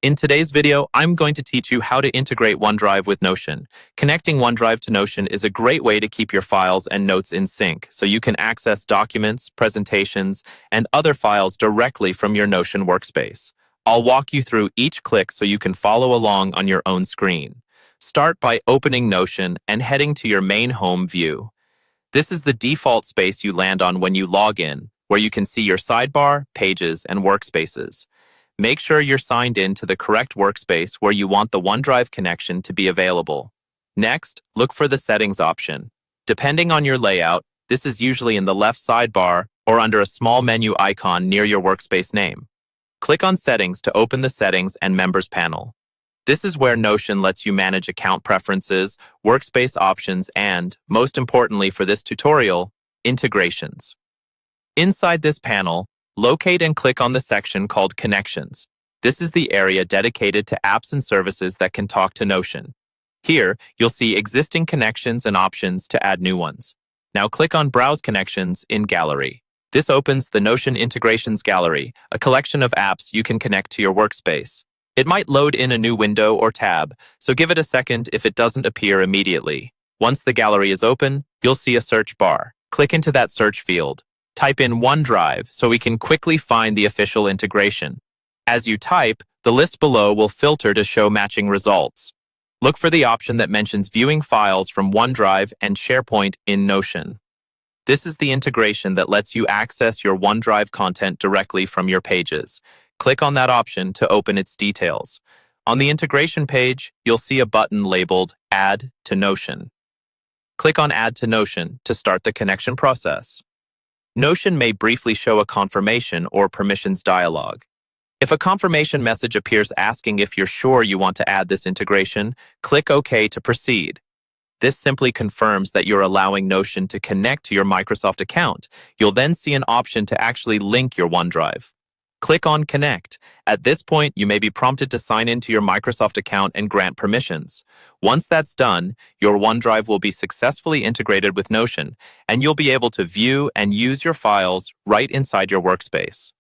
In today's video, I'm going to teach you how to integrate OneDrive with Notion. Connecting OneDrive to Notion is a great way to keep your files and notes in sync, so you can access documents, presentations, and other files directly from your Notion workspace. I'll walk you through each click so you can follow along on your own screen. Start by opening Notion and heading to your main home view. This is the default space you land on when you log in, where you can see your sidebar, pages, and workspaces. Make sure you're signed in to the correct workspace where you want the OneDrive connection to be available. Next, look for the Settings option. Depending on your layout, this is usually in the left sidebar or under a small menu icon near your workspace name. Click on Settings to open the Settings and Members panel. This is where Notion lets you manage account preferences, workspace options, and, most importantly for this tutorial, integrations. Inside this panel, locate and click on the section called Connections. This is the area dedicated to apps and services that can talk to Notion. Here, you'll see existing connections and options to add new ones. Now click on Browse Connections in Gallery. This opens the Notion Integrations Gallery, a collection of apps you can connect to your workspace. It might load in a new window or tab, so give it a second if it doesn't appear immediately. Once the gallery is open, you'll see a search bar. Click into that search field. Type in OneDrive so we can quickly find the official integration. As you type, the list below will filter to show matching results. Look for the option that mentions viewing files from OneDrive and SharePoint in Notion. This is the integration that lets you access your OneDrive content directly from your pages. Click on that option to open its details. On the integration page, you'll see a button labeled Add to Notion. Click on Add to Notion to start the connection process. Notion may briefly show a confirmation or permissions dialog. If a confirmation message appears asking if you're sure you want to add this integration, click OK to proceed. This simply confirms that you're allowing Notion to connect to your Microsoft account. You'll then see an option to actually link your OneDrive. Click on Connect. At this point, you may be prompted to sign into your Microsoft account and grant permissions. Once that's done, your OneDrive will be successfully integrated with Notion, and you'll be able to view and use your files right inside your workspace.